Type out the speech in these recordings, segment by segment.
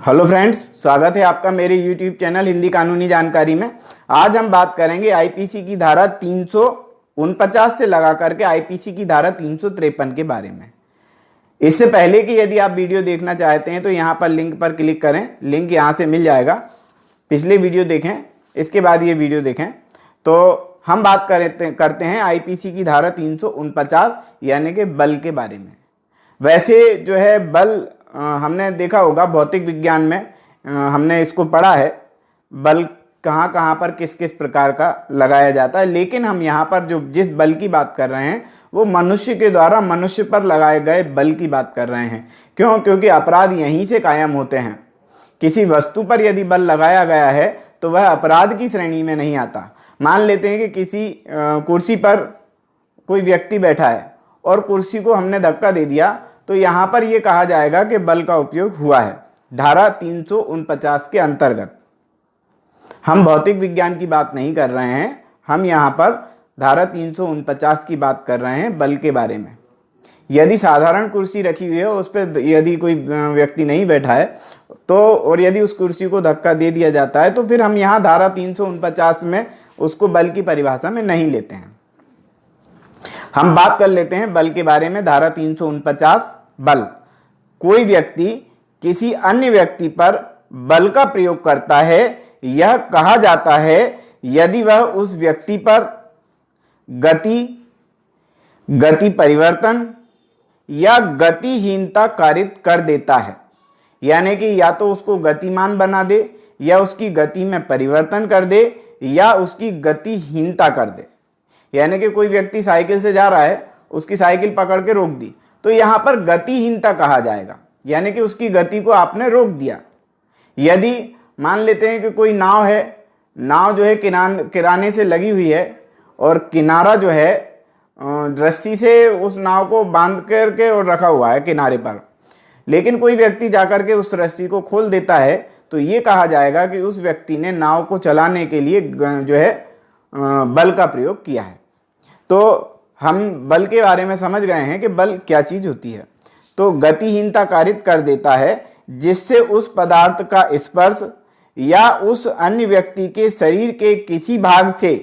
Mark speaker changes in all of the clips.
Speaker 1: Hello friends, स्वागत है आपका मेरे यूट्यूब चैनल हिंदी कानूनी जानकारी में। आज हम बात करेंगे आईपीसी की धारा 349 से लगा करके आईपीसी की धारा 353 के बारे में। इससे पहले कि यदि आप वीडियो देखना चाहते हैं तो यहाँ पर लिंक पर क्लिक करें, लिंक यहाँ से मिल जाएगा। पिछले वीडियो देखें, इसके बाद ये वीडियो देखें। तो हम बात करते हैं आईपीसी की धारा 349 यानी कि बल के बारे में। वैसे जो है बल हमने देखा होगा, भौतिक विज्ञान में हमने इसको पढ़ा है, बल कहाँ कहाँ पर किस किस प्रकार का लगाया जाता है। लेकिन हम यहाँ पर जो जिस बल की बात कर रहे हैं वो मनुष्य के द्वारा मनुष्य पर लगाए गए बल की बात कर रहे हैं। क्यों? क्योंकि अपराध यहीं से कायम होते हैं। किसी वस्तु पर यदि बल लगाया गया है तो वह अपराध की श्रेणी में नहीं आता। मान लेते हैं कि किसी कुर्सी पर कोई व्यक्ति बैठा है और कुर्सी को हमने धक्का दे दिया, तो यहाँ पर यह कहा जाएगा कि बल का उपयोग हुआ है, धारा 349 के अंतर्गत। हम भौतिक विज्ञान की बात नहीं कर रहे हैं, हम यहाँ पर धारा 349 की बात कर रहे हैं, बल के बारे में। यदि साधारण कुर्सी रखी हुई है, उस पर यदि कोई व्यक्ति नहीं बैठा है तो, और यदि उस कुर्सी को धक्का दे दिया जाता है, तो फिर हम यहाँ धारा 349 में उसको बल की परिभाषा में नहीं लेते हैं। हम बात कर लेते हैं बल के बारे में। धारा 349 बल, कोई व्यक्ति किसी अन्य व्यक्ति पर बल का प्रयोग करता है, यह कहा जाता है यदि वह उस व्यक्ति पर गति परिवर्तन या गतिहीनता कारित कर देता है। यानी कि या तो उसको गतिमान बना दे, या उसकी गति में परिवर्तन कर दे, या उसकी गतिहीनता कर दे। यानी कि कोई व्यक्ति साइकिल से जा रहा है, उसकी साइकिल पकड़ के रोक दी, तो यहां पर गतिहीनता कहा जाएगा, यानी कि उसकी गति को आपने रोक दिया। यदि मान लेते हैं कि कोई नाव है, नाव जो है किनारे से लगी हुई है और किनारा जो है रस्सी से उस नाव को बांध करके और रखा हुआ है किनारे पर, लेकिन कोई व्यक्ति जाकर के उस रस्सी को खोल देता है, तो ये कहा जाएगा कि उस व्यक्ति ने नाव को चलाने के लिए जो है बल का प्रयोग किया है। तो हम बल के बारे में समझ गए हैं कि बल क्या चीज होती है। तो गतिहीनता कारित कर देता है जिससे उस पदार्थ का स्पर्श या उस अन्य व्यक्ति के शरीर के किसी भाग से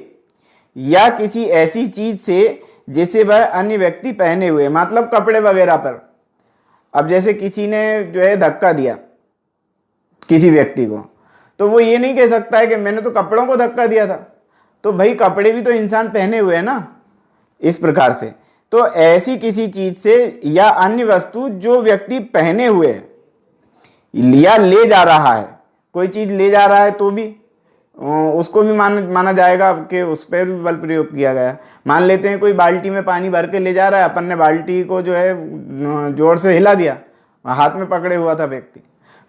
Speaker 1: या किसी ऐसी चीज से जिसे वह अन्य व्यक्ति पहने हुए, मतलब कपड़े वगैरह पर। अब जैसे किसी ने जो है धक्का दिया किसी व्यक्ति को, तो वो ये नहीं कह सकता है कि मैंने तो कपड़ों को धक्का दिया था। तो भाई कपड़े भी तो इंसान पहने हुए है ना, इस प्रकार से। तो ऐसी किसी चीज से या अन्य वस्तु जो व्यक्ति पहने हुए या ले जा रहा है, कोई चीज ले जा रहा है तो भी उसको भी माना जाएगा कि उस पर भी बल प्रयोग किया गया। मान लेते हैं कोई बाल्टी में पानी भर के ले जा रहा है, अपन ने बाल्टी को जो है जोर से हिला दिया, हाथ में पकड़े हुआ था व्यक्ति,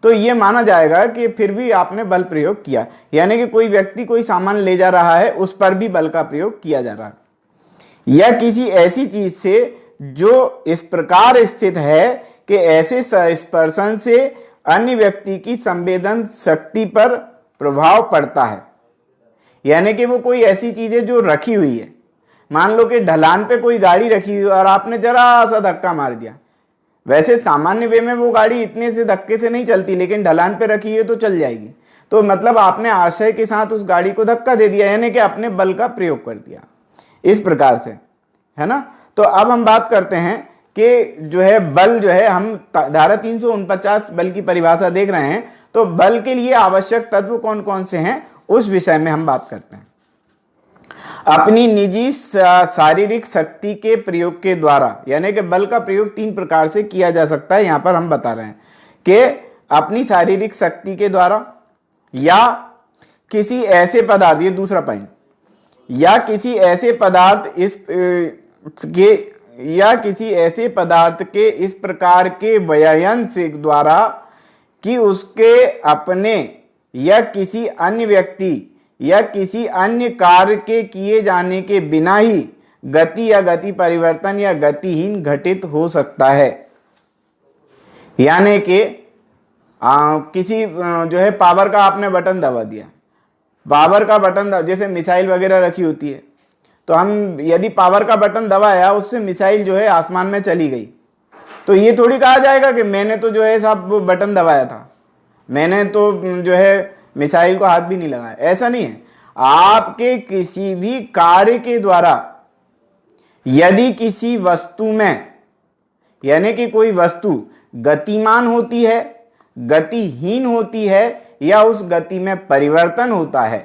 Speaker 1: तो ये माना जाएगा कि फिर भी आपने बल प्रयोग किया। यानी कि कोई व्यक्ति कोई सामान ले जा रहा है, उस पर भी बल का प्रयोग किया जा रहा है। या किसी ऐसी चीज से जो इस प्रकार स्थित है कि ऐसे स्पर्शन से अन्य व्यक्ति की संवेदन शक्ति पर प्रभाव पड़ता है। यानी कि वो कोई ऐसी चीज है जो रखी हुई है। मान लो कि ढलान पे कोई गाड़ी रखी हुई और आपने जरा सा धक्का मार दिया। वैसे सामान्य वे में वो गाड़ी इतने से धक्के से नहीं चलती, लेकिन ढलान पे रखी है तो चल जाएगी। तो मतलब आपने आशय के साथ उस गाड़ी को धक्का दे दिया, यानी कि आपने बल का प्रयोग कर दिया, इस प्रकार से, है ना। तो अब हम बात करते हैं कि जो है बल जो है, हम धारा 349 बल की परिभाषा देख रहे हैं। तो बल के लिए आवश्यक तत्व कौन कौन से हैं, उस विषय में हम बात करते हैं। अपनी निजी शारीरिक शक्ति के प्रयोग के द्वारा, यानी कि बल का प्रयोग 3 प्रकार से किया जा सकता है। यहां पर हम बता रहे हैं कि अपनी शारीरिक शक्ति के द्वारा, या किसी ऐसे पदार्थ, ये दूसरा पॉइंट, या किसी ऐसे पदार्थ के इस प्रकार के व्ययन से द्वारा कि उसके अपने या किसी अन्य व्यक्ति या किसी अन्य कार्य के किए जाने के बिना ही गति या गति परिवर्तन या गतिहीन घटित हो सकता है। यानी कि किसी जो है पावर का आपने बटन दबा दिया, पावर का बटन जैसे मिसाइल वगैरह रखी होती है, तो हम यदि पावर का बटन दबाया, उससे मिसाइल जो है आसमान में चली गई, तो ये थोड़ी कहा जाएगा कि मैंने तो जो है साहब वो बटन दबाया था। मैंने तो जो है मिसाइल को हाथ भी नहीं लगाया, ऐसा नहीं है। आपके किसी भी कार्य के द्वारा यदि किसी वस्तु में, यानी कि कोई वस्तु गतिमान होती है, गतिहीन होती है या उस गति में परिवर्तन होता है,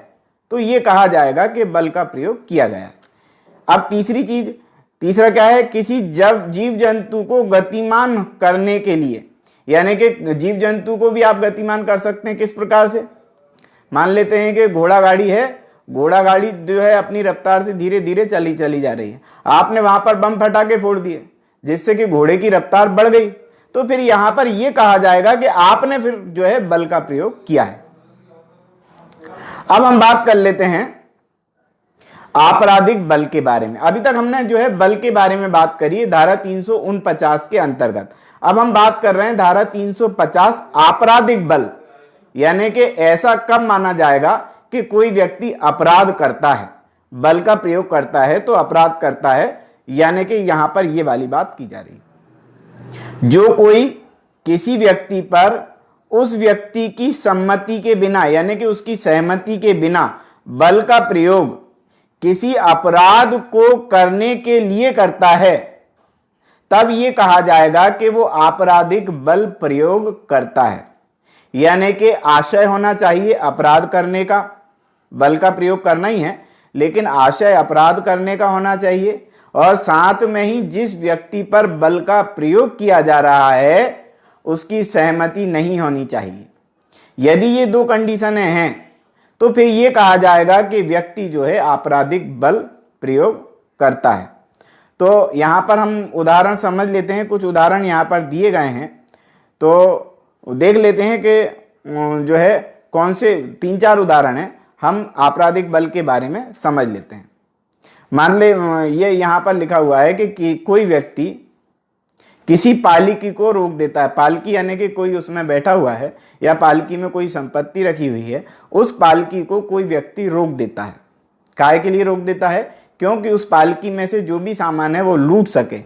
Speaker 1: तो यह कहा जाएगा कि बल का प्रयोग किया गया। अब तीसरा क्या है, किसी जीव जंतु को गतिमान करने के लिए, यानी कि जीव जंतु को भी आप गतिमान कर सकते हैं। किस प्रकार से? मान लेते हैं कि घोड़ा गाड़ी है, घोड़ा गाड़ी जो है अपनी रफ्तार से धीरे धीरे चली जा रही है, आपने वहां पर बम फटाके फोड़ दिए जिससे कि घोड़े की रफ्तार बढ़ गई, तो फिर यहां पर यह कहा जाएगा कि आपने फिर जो है बल का प्रयोग किया है। अब हम बात कर लेते हैं आपराधिक बल के बारे में। अभी तक हमने जो है बल के बारे में बात करी है धारा 349 के अंतर्गत। अब हम बात कर रहे हैं धारा 350 आपराधिक बल, यानी कि ऐसा कब माना जाएगा कि कोई व्यक्ति अपराध करता है, बल का प्रयोग करता है तो अपराध करता है, यानी कि यहां पर यह वाली बात की जा रही है। जो कोई किसी व्यक्ति पर उस व्यक्ति की सम्मति के बिना, यानी कि उसकी सहमति के बिना बल का प्रयोग किसी अपराध को करने के लिए करता है, तब यह कहा जाएगा कि वो आपराधिक बल प्रयोग करता है। यानी कि आशय होना चाहिए अपराध करने का, बल का प्रयोग करना ही है, लेकिन आशय अपराध करने का होना चाहिए, और साथ में ही जिस व्यक्ति पर बल का प्रयोग किया जा रहा है उसकी सहमति नहीं होनी चाहिए। यदि ये दो कंडीशनें हैं तो फिर यह कहा जाएगा कि व्यक्ति जो है आपराधिक बल प्रयोग करता है। तो यहां पर हम उदाहरण समझ लेते हैं, कुछ उदाहरण यहां पर दिए गए हैं, तो देख लेते हैं कि जो है कौन से 3-4 उदाहरण हैं, हम आपराधिक बल के बारे में समझ लेते हैं। मान ले ये यहां पर लिखा हुआ है कि कोई व्यक्ति किसी पालकी को रोक देता है। पालकी यानी कि कोई उसमें बैठा हुआ है या पालकी में कोई संपत्ति रखी हुई है, उस पालकी को कोई व्यक्ति रोक देता है। काहे के लिए रोक देता है? क्योंकि उस पालकी में से जो भी सामान है वो लूट सके।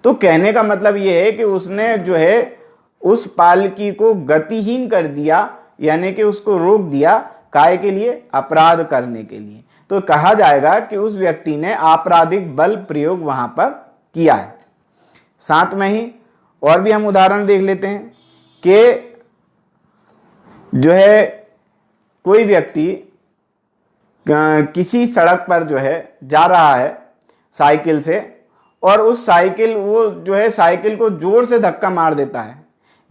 Speaker 1: तो कहने का मतलब ये है कि उसने जो है उस पालकी को गतिहीन कर दिया, यानी कि उसको रोक दिया। काहे के लिए? अपराध करने के लिए। तो कहा जाएगा कि उस व्यक्ति ने आपराधिक बल प्रयोग वहां पर किया है। साथ में ही और भी हम उदाहरण देख लेते हैं कि जो है कोई व्यक्ति किसी सड़क पर जो है जा रहा है साइकिल से, और उस वो जो है साइकिल को जोर से धक्का मार देता है,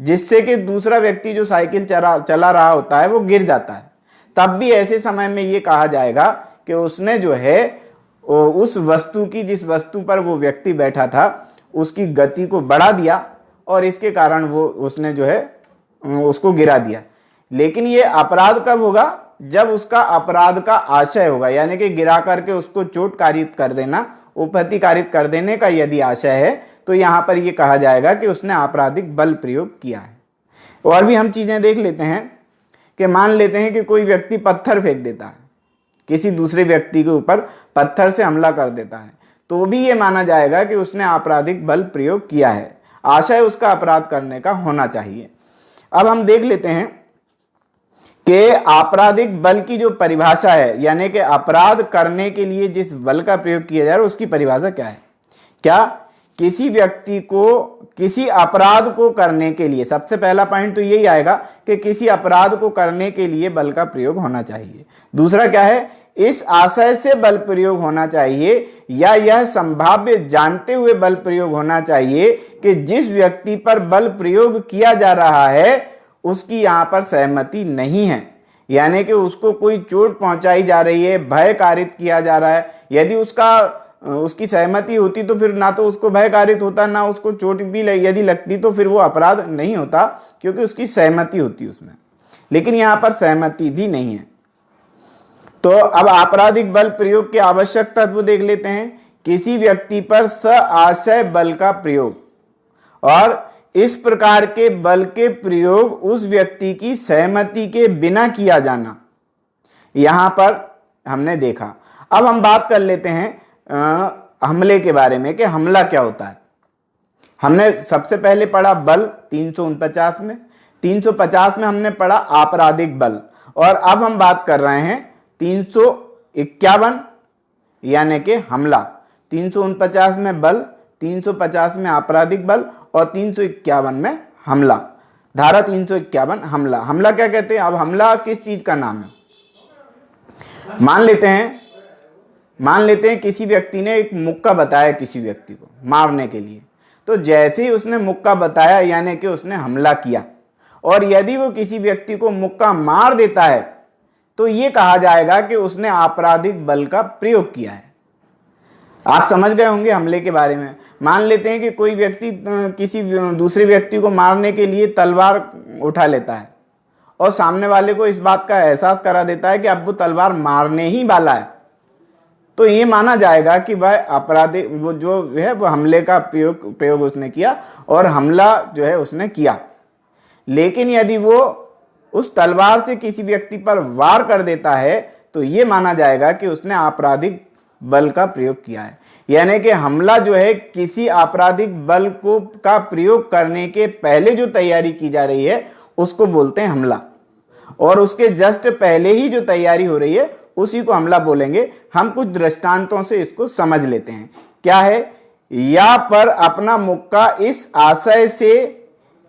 Speaker 1: जिससे कि दूसरा व्यक्ति जो साइकिल चला रहा होता है वो गिर जाता है। तब भी ऐसे समय में ये कहा जाएगा कि उसने जो है उस वस्तु की, जिस वस्तु पर वो व्यक्ति बैठा था, उसकी गति को बढ़ा दिया और इसके कारण उसने जो है उसको गिरा दिया। लेकिन ये अपराध कब होगा? जब उसका अपराध का आशय होगा, यानी कि गिरा करके उसको चोट कारित कर देना, उपहति कारित कर देने का यदि आशय है, तो यहां पर यह कहा जाएगा कि उसने आपराधिक बल प्रयोग किया है। और भी हम चीजें देख लेते हैं कि मान लेते हैं कि कोई व्यक्ति पत्थर फेंक देता है, किसी दूसरे व्यक्ति के ऊपर पत्थर से हमला कर देता है, तो भी यह माना जाएगा कि उसने आपराधिक बल प्रयोग किया है। आशय उसका अपराध करने का होना चाहिए। अब हम देख लेते हैं कि आपराधिक बल की जो परिभाषा है, यानी कि अपराध करने के लिए जिस बल का प्रयोग किया जा रहा है उसकी परिभाषा क्या है? क्या किसी व्यक्ति को किसी अपराध को करने के लिए, सबसे पहला पॉइंट तो यही आएगा कि किसी अपराध को करने के लिए बल का प्रयोग होना चाहिए। दूसरा क्या है? इस आशय से बल प्रयोग होना चाहिए या यह संभाव्य जानते हुए बल प्रयोग होना चाहिए कि जिस व्यक्ति पर बल प्रयोग किया जा रहा है उसकी यहां पर सहमति नहीं है, यानी कि उसको कोई चोट पहुंचाई जा रही है, भय कारित किया जा रहा है। यदि उसकी सहमति होती तो फिर ना तो उसको भय कारित होता, ना उसको चोट भी यदि लगती तो फिर वो अपराध नहीं होता, क्योंकि उसकी सहमति होती उसमें। लेकिन यहां पर सहमति भी नहीं है। तो अब आपराधिक बल प्रयोग के आवश्यक तत्व देख लेते हैं। किसी व्यक्ति पर सआशय बल का प्रयोग, और इस प्रकार के बल के प्रयोग उस व्यक्ति की सहमति के बिना किया जाना, यहां पर हमने देखा। अब हम बात कर लेते हैं हमले के बारे में कि हमला क्या होता है। हमने सबसे पहले पढ़ा बल 349 में, 350 में हमने पढ़ा आपराधिक बल, और अब हम बात कर रहे हैं 351 यानी कि हमला। 349 में बल, 350 में आपराधिक बल और 351 में हमला। धारा 351 हमला। हमला क्या कहते हैं? अब हमला किस चीज का नाम है? मान लेते हैं किसी व्यक्ति ने एक मुक्का बताया किसी व्यक्ति को मारने के लिए, तो जैसे ही उसने मुक्का बताया यानी कि उसने हमला किया, और यदि वो किसी व्यक्ति को मुक्का मार देता है तो ये कहा जाएगा कि उसने आपराधिक बल का प्रयोग किया है। आप समझ गए होंगे हमले के बारे में। मान लेते हैं कि कोई व्यक्ति किसी दूसरे व्यक्ति को मारने के लिए तलवार उठा लेता है और सामने वाले को इस बात का एहसास करा देता है कि अब वो तलवार मारने ही वाला है, तो ये माना जाएगा कि वह अपराधी वो जो है वो हमले का प्रयोग उसने किया और हमला जो है उसने किया। लेकिन यदि वो उस तलवार से किसी व्यक्ति पर वार कर देता है तो ये माना जाएगा कि उसने आपराधिक बल का प्रयोग किया है। यानी कि हमला जो है किसी आपराधिक बल को का प्रयोग करने के पहले जो तैयारी की जा रही है उसको बोलते हैं हमला, और उसके जस्ट पहले ही जो तैयारी हो रही है उसी को हमला बोलेंगे। हम कुछ दृष्टांतों से इसको समझ लेते हैं। क्या है? या पर अपना मुक्का इस आशय से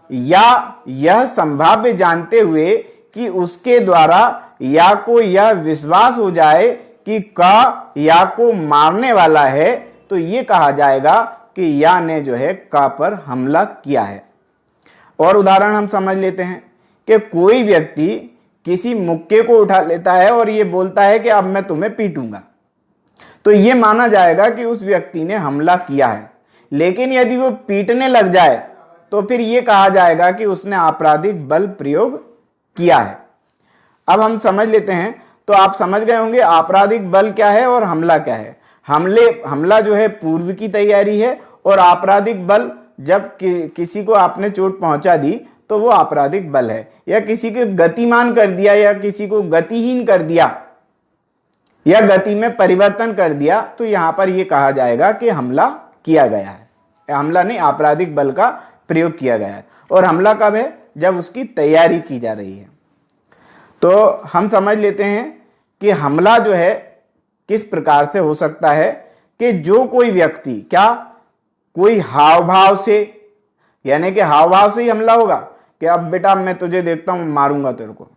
Speaker 1: या यह संभाव्य जानते हुए कि उसके द्वारा या को यह विश्वास हो जाए कि का या को मारने वाला है, तो ये कहा जाएगा कि या ने जो है का पर हमला किया है। और उदाहरण हम समझ लेते हैं कि कोई व्यक्ति किसी मुक्के को उठा लेता है और ये बोलता है कि अब मैं तुम्हें पीटूंगा, तो ये माना जाएगा कि उस व्यक्ति ने हमला किया है। लेकिन यदि वो पीटने लग जाए तो फिर ये कहा जाएगा कि उसने आपराधिक बल प्रयोग किया है। अब हम समझ लेते हैं। तो आप समझ गए होंगे आपराधिक बल क्या है और हमला क्या है। हमला जो है पूर्व की तैयारी है, और आपराधिक बल जब किसी को आपने चोट पहुंचा दी तो वो आपराधिक बल है, या किसी को गतिमान कर दिया या किसी को गतिहीन कर दिया या गति में परिवर्तन कर दिया, तो यहां पर यह कहा जाएगा कि हमला किया गया है। हमला नहीं, आपराधिक बल का प्रयोग किया गया है। और हमला कब है? जब उसकी तैयारी की जा रही है। तो हम समझ लेते हैं कि हमला जो है किस प्रकार से हो सकता है कि जो कोई व्यक्ति कोई हाव भाव से, यानी कि हाव भाव से ही हमला होगा कि अब बेटा मैं तुझे देखता हूं, मारूंगा तेरे को,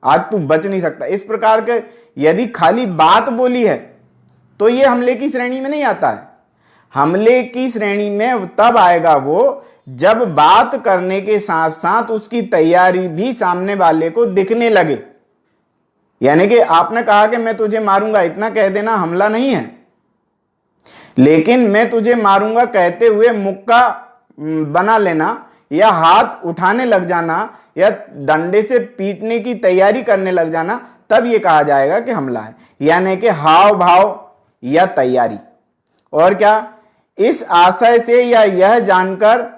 Speaker 1: आज तू बच नहीं सकता, इस प्रकार के यदि खाली बात बोली है तो ये हमले की श्रेणी में नहीं आता है। हमले की श्रेणी में तब आएगा वो जब बात करने के साथ साथ उसकी तैयारी भी सामने वाले को दिखने लगे। यानी कि आपने कहा कि मैं तुझे मारूंगा, इतना कह देना हमला नहीं है, लेकिन मैं तुझे मारूंगा कहते हुए मुक्का बना लेना या हाथ उठाने लग जाना या डंडे से पीटने की तैयारी करने लग जाना, तब यह कहा जाएगा कि हमला है। यानी कि हाव भाव या तैयारी। और क्या? इस आशय से या यह जानकर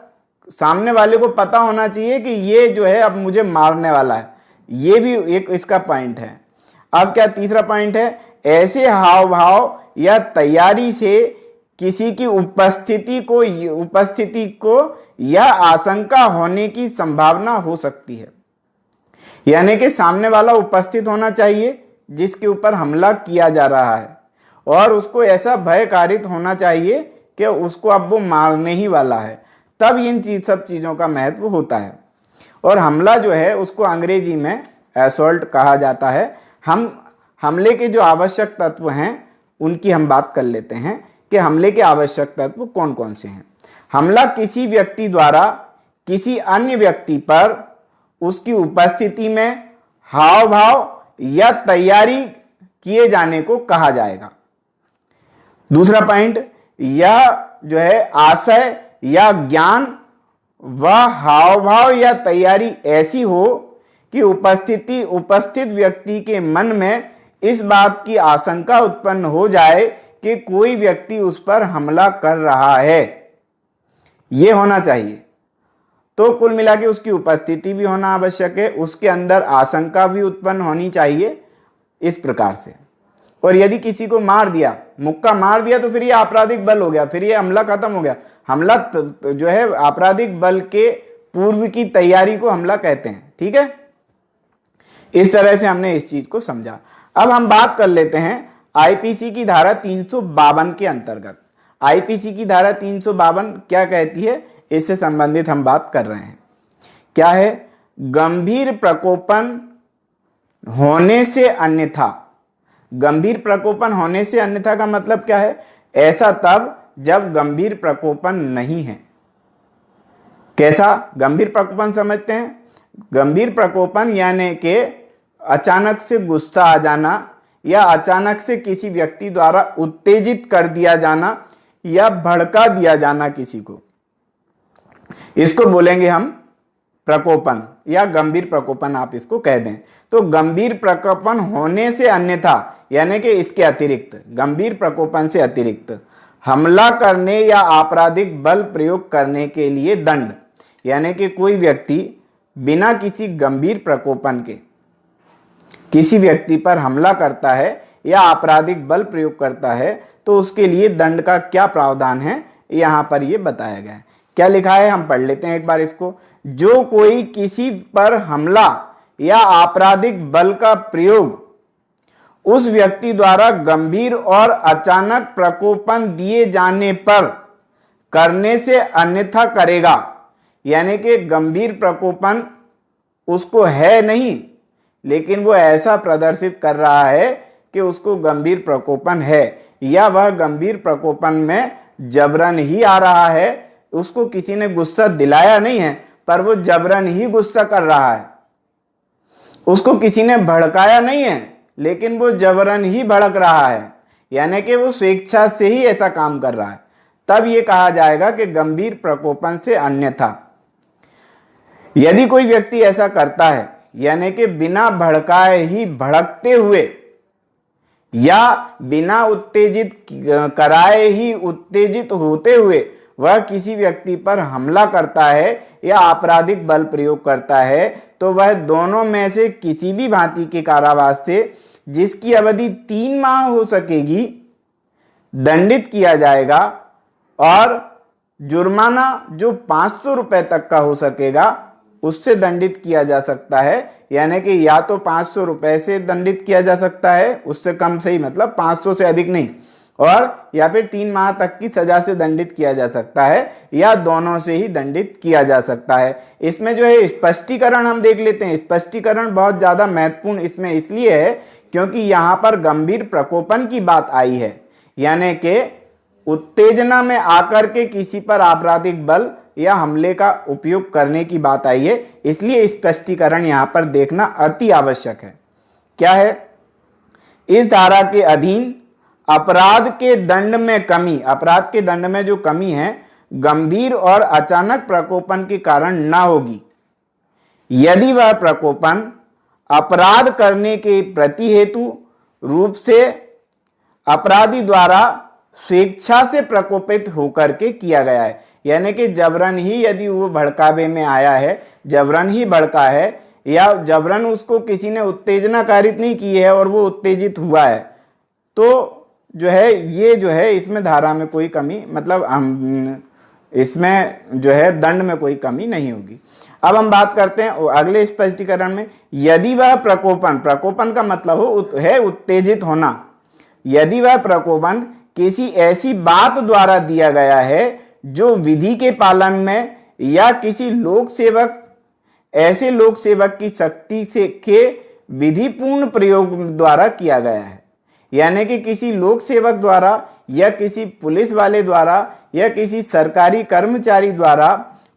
Speaker 1: सामने वाले को पता होना चाहिए कि ये जो है अब मुझे मारने वाला है। ये भी एक इसका पॉइंट है। अब क्या तीसरा पॉइंट है? ऐसे हाव भाव या तैयारी से किसी की उपस्थिति को यह आशंका होने की संभावना हो सकती है। यानी कि सामने वाला उपस्थित होना चाहिए जिसके ऊपर हमला किया जा रहा है, और उसको ऐसा भय कारित होना चाहिए कि उसको अब वो मारने ही वाला है, तब इन सब चीजों का महत्व होता है। और हमला जो है उसको अंग्रेजी में असॉल्ट कहा जाता है। हम हमले के जो आवश्यक तत्व हैं उनकी हम बात कर लेते हैं कि हमले के आवश्यक तत्व कौन कौन से हैं। हमला किसी व्यक्ति द्वारा किसी अन्य व्यक्ति पर उसकी उपस्थिति में हाव भाव या तैयारी किए जाने को कहा जाएगा। दूसरा पॉइंट, यह जो है आशय या ज्ञान व हाव भाव या तैयारी ऐसी हो कि उपस्थित व्यक्ति के मन में इस बात की आशंका उत्पन्न हो जाए कि कोई व्यक्ति उस पर हमला कर रहा है, यह होना चाहिए। तो कुल मिला के उसकी उपस्थिति भी होना आवश्यक है, उसके अंदर आशंका भी उत्पन्न होनी चाहिए, इस प्रकार से। और यदि किसी को मार दिया, मुक्का मार दिया, तो फिर ये आपराधिक बल हो गया, फिर ये हमला खत्म हो गया। हमला जो है आपराधिक बल के पूर्व की तैयारी को हमला कहते हैं। ठीक है, इस तरह से हमने इस चीज को समझा। अब हम बात कर लेते हैं आईपीसी की धारा 352 के अंतर्गत। आईपीसी की धारा 352 क्या कहती है, इससे संबंधित हम बात कर रहे हैं। क्या है, गंभीर प्रकोपन होने से अन्यथा। गंभीर प्रकोपन होने से अन्यथा का मतलब क्या है, ऐसा तब जब गंभीर प्रकोपन नहीं है। कैसा गंभीर प्रकोपन समझते हैं? गंभीर प्रकोपन यानी कि अचानक से गुस्सा आ जाना या अचानक से किसी व्यक्ति द्वारा उत्तेजित कर दिया जाना या भड़का दिया जाना किसी को, इसको बोलेंगे हम प्रकोपन या गंभीर प्रकोपन, आप इसको कह दें। तो गंभीर प्रकोपन होने से अन्यथा यानी कि इसके अतिरिक्त, गंभीर प्रकोपन से अतिरिक्त हमला करने या आपराधिक बल प्रयोग करने के लिए दंड, यानी कि कोई व्यक्ति बिना किसी गंभीर प्रकोपन के किसी व्यक्ति पर हमला करता है या आपराधिक बल प्रयोग करता है तो उसके लिए दंड का क्या प्रावधान है, यहां पर यह बताया गया है। क्या लिखा है, हम पढ़ लेते हैं एक बार इसको। जो कोई किसी पर हमला या आपराधिक बल का प्रयोग उस व्यक्ति द्वारा गंभीर और अचानक प्रकोपन दिए जाने पर करने से अन्यथा करेगा, यानी कि गंभीर प्रकोपन उसको है नहीं लेकिन वो ऐसा प्रदर्शित कर रहा है कि उसको गंभीर प्रकोपन है, या वह गंभीर प्रकोपन में जबरन ही आ रहा है, उसको किसी ने गुस्सा दिलाया नहीं है पर वो जबरन ही गुस्सा कर रहा है, उसको किसी ने भड़काया नहीं है लेकिन वो जबरन ही भड़क रहा है, यानी कि वो स्वेच्छा से ही ऐसा काम कर रहा है, तब ये कहा जाएगा कि गंभीर प्रकोपन से अन्यथा। यदि कोई व्यक्ति ऐसा करता है यानी कि बिना भड़काए ही भड़कते हुए या बिना उत्तेजित कराए ही उत्तेजित होते हुए वह किसी व्यक्ति पर हमला करता है या आपराधिक बल प्रयोग करता है तो वह दोनों में से किसी भी भांति के कारावास से जिसकी अवधि 3 माह हो सकेगी दंडित किया जाएगा, और जुर्माना जो 500 रुपए तक का हो सकेगा उससे दंडित किया जा सकता है, यानी कि या तो 500 रुपए से दंडित किया जा सकता है, उससे कम से ही, मतलब 500 से अधिक नहीं, और या फिर 3 माह तक की सजा से दंडित किया जा सकता है, या दोनों से ही दंडित किया जा सकता है। इसमें जो है स्पष्टीकरण हम देख लेते हैं। स्पष्टीकरण बहुत ज्यादा महत्वपूर्ण इसमें इसलिए है क्योंकि यहां पर गंभीर प्रकोपन की बात आई है, यानी कि उत्तेजना में आकर के किसी पर आपराधिक बल या हमले का उपयोग करने की बात आई है, इसलिए स्पष्टीकरण यहां पर देखना अति आवश्यक है। क्या है, इस धारा के अधीन अपराध के दंड में कमी, अपराध के दंड में जो कमी है गंभीर और अचानक प्रकोपन के कारण ना होगी यदि वह प्रकोपन अपराध करने के प्रति हेतु रूप से अपराधी द्वारा स्वेच्छा से प्रकोपित होकर के किया गया है, यानी कि जबरन ही यदि वो भड़कावे में आया है, जबरन ही भड़का है, या जबरन उसको किसी ने उत्तेजना कारित नहीं की है और वो उत्तेजित हुआ है, तो जो है ये जो है इसमें धारा में कोई कमी, मतलब हम इसमें जो है दंड में कोई कमी नहीं होगी। अब हम बात करते हैं अगले स्पष्टीकरण में। यदि वह प्रकोपन, प्रकोपन का मतलब है उत्तेजित होना, यदि वह प्रकोपन किसी ऐसी बात द्वारा दिया गया है जो विधि के पालन में या किसी लोक सेवक, ऐसे लोक सेवक की शक्ति से के विधिपूर्ण प्रयोग द्वारा किया गया है, यानी कि किसी लोक सेवक द्वारा या किसी पुलिस वाले द्वारा या किसी सरकारी कर्मचारी द्वारा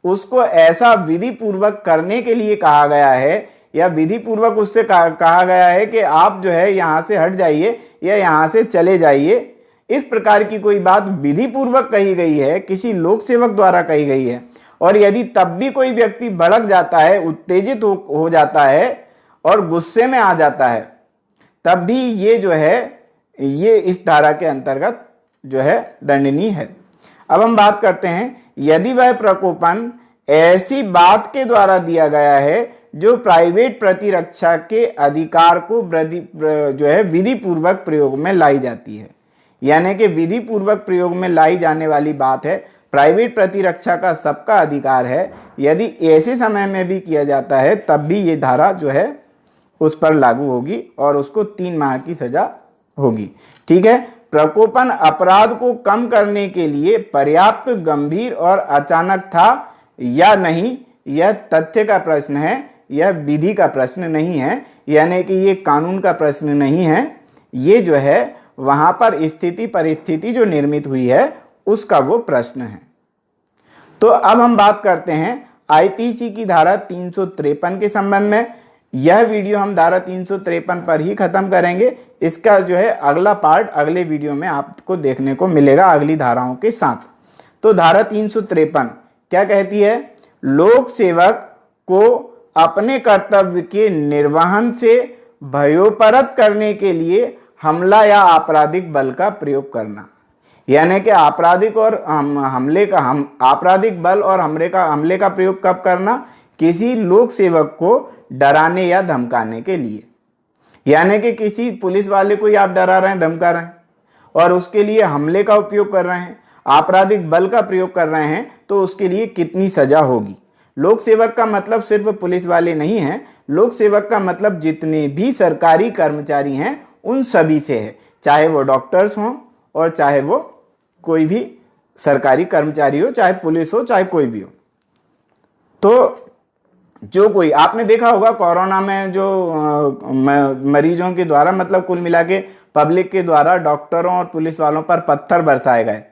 Speaker 1: उसको ऐसा विधि पूर्वक करने के लिए कहा गया है, या विधि पूर्वक उससे कहा गया है कि आप जो है यहां से हट जाइए या यहां से चले जाइए, इस प्रकार की कोई बात विधि पूर्वक कही गई है, किसी लोक सेवक द्वारा कही गई है, और यदि तब भी कोई व्यक्ति भड़क जाता है, उत्तेजित हो जाता है और गुस्से में आ जाता है, तब भी ये जो है ये इस धारा के अंतर्गत जो है दंडनीय है। अब हम बात करते हैं, यदि वह प्रकोपन ऐसी बात के द्वारा दिया गया है जो प्राइवेट प्रतिरक्षा के अधिकार को जो है विधि पूर्वक प्रयोग में लाई जाती है, यानी कि विधि पूर्वक प्रयोग में लाई जाने वाली बात है, प्राइवेट प्रतिरक्षा का सबका अधिकार है, यदि ऐसे समय में भी किया जाता है तब भी ये धारा जो है उस पर लागू होगी और उसको 3 माह की सजा होगी। ठीक है। प्रकोपन अपराध को कम करने के लिए पर्याप्त गंभीर और अचानक था या नहीं, यह तथ्य का प्रश्न है, यह विधि का प्रश्न नहीं है, यानी कि ये कानून का प्रश्न नहीं है, ये जो है वहां पर स्थिति परिस्थिति जो निर्मित हुई है उसका वो प्रश्न है। तो अब हम बात करते हैं आईपीसी की धारा 353 के संबंध में। यह वीडियो हम धारा 353 पर ही खत्म करेंगे। इसका जो है अगला पार्ट अगले वीडियो में आपको देखने को मिलेगा अगली धाराओं के साथ। तो धारा 353 क्या कहती है? लोक सेवक को अपने कर्तव्य के निर्वहन से भयोपरत करने के लिए हमला या आपराधिक बल का प्रयोग करना। यानी कि आपराधिक और आपराधिक बल और हमले का प्रयोग कब करना? किसी लोक सेवक को डराने या धमकाने के लिए। यानी कि किसी पुलिस वाले को ही आप डरा रहे हैं, धमका रहे हैं और उसके लिए हमले का उपयोग कर रहे हैं, आपराधिक बल का प्रयोग कर रहे हैं, तो उसके लिए कितनी सजा होगी। लोक सेवक का मतलब सिर्फ पुलिस वाले नहीं है, लोक सेवक का मतलब जितने भी सरकारी कर्मचारी हैं उन सभी से है, चाहे वो डॉक्टर्स हों और चाहे वो कोई भी सरकारी कर्मचारी हो, चाहे पुलिस हो, चाहे कोई भी हो। तो जो कोई आपने देखा होगा कोरोना में जो मरीजों के द्वारा मतलब कुल मिला के पब्लिक के द्वारा डॉक्टरों और पुलिस वालों पर पत्थर बरसाए गए,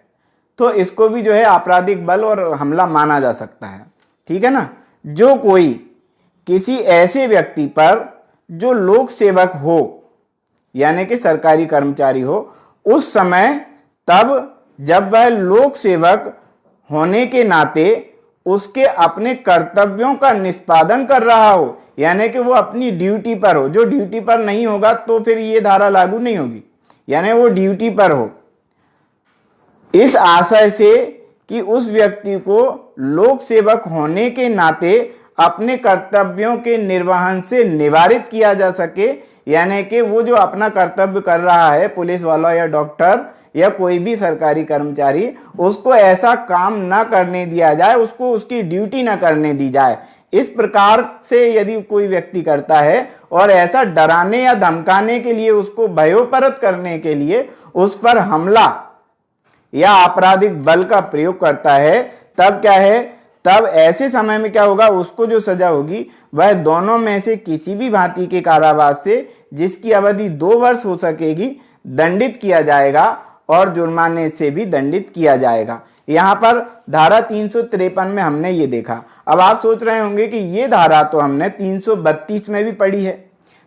Speaker 1: तो इसको भी जो है आपराधिक बल और हमला माना जा सकता है। ठीक है ना। जो कोई किसी ऐसे व्यक्ति पर जो लोक सेवक हो यानी कि सरकारी कर्मचारी हो, उस समय तब जब वह लोक सेवक होने के नाते उसके अपने कर्तव्यों का निष्पादन कर रहा हो, यानी कि वो अपनी ड्यूटी पर हो। जो ड्यूटी पर नहीं होगा तो फिर ये धारा लागू नहीं होगी, यानी वो ड्यूटी पर हो, इस आशय से कि उस व्यक्ति को लोक सेवक होने के नाते अपने कर्तव्यों के निर्वहन से निवारित किया जा सके। यानी कि वो जो अपना कर्तव्य कर रहा है, पुलिस वाला या डॉक्टर या कोई भी सरकारी कर्मचारी, उसको ऐसा काम ना करने दिया जाए, उसको उसकी ड्यूटी ना करने दी जाए। इस प्रकार से यदि कोई व्यक्ति करता है और ऐसा डराने या धमकाने के लिए, उसको भयोपरत करने के लिए उस पर हमला या आपराधिक बल का प्रयोग करता है, तब क्या है? तब ऐसे समय में क्या होगा? उसको जो सजा होगी वह दोनों में से किसी भी भांति के कारावास से, जिसकी अवधि 2 वर्ष हो सकेगी, दंडित किया जाएगा और जुर्माने से भी दंडित किया जाएगा। यहाँ पर धारा 353 में हमने ये देखा। अब आप सोच रहे होंगे कि ये धारा तो हमने 332 में भी पढ़ी है।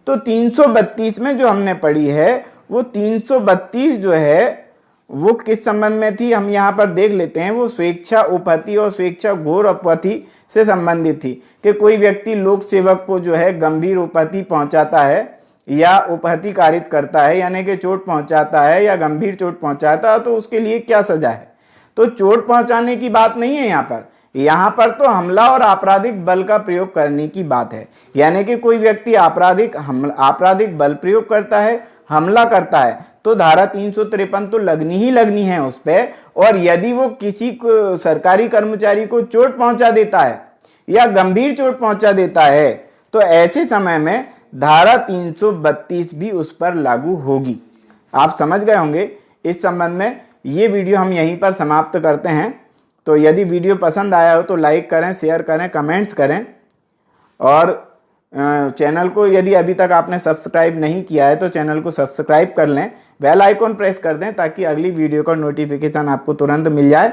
Speaker 1: तो 332 में जो हमने पढ़ी है वो 332 जो है वो किस संबंध में थी, हम यहाँ पर देख लेते हैं। वो स्वेच्छा उपहति और स्वेच्छा घोर उपहति से संबंधित थी कि कोई व्यक्ति लोक सेवक को जो है गंभीर उपहति पहुंचाता है या उपहति कारित करता है, यानी कि चोट पहुंचाता है या गंभीर चोट पहुंचाता है, तो उसके लिए क्या सजा है? तो चोट पहुंचाने की बात नहीं है यहाँ पर तो हमला और आपराधिक बल का प्रयोग करने की बात है। यानी कि कोई व्यक्ति आपराधिक बल प्रयोग करता है, हमला करता है, तो धारा 353 तो लगनी ही लगनी है उस पे। और यदि वो किसी को सरकारी कर्मचारी को चोट पहुंचा देता है या गंभीर चोट पहुंचा देता है, तो ऐसे समय में धारा 332 भी उस पर लागू होगी। आप समझ गए होंगे इस संबंध में। ये वीडियो हम यहीं पर समाप्त करते हैं। तो यदि वीडियो पसंद आया हो तो लाइक करें, शेयर करें, कमेंट्स करें और चैनल को यदि अभी तक आपने सब्सक्राइब नहीं किया है तो चैनल को सब्सक्राइब कर लें, बेल आइकॉन प्रेस कर दें ताकि अगली वीडियो का नोटिफिकेशन आपको तुरंत मिल जाए।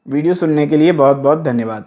Speaker 1: वीडियो सुनने के लिए बहुत बहुत धन्यवाद।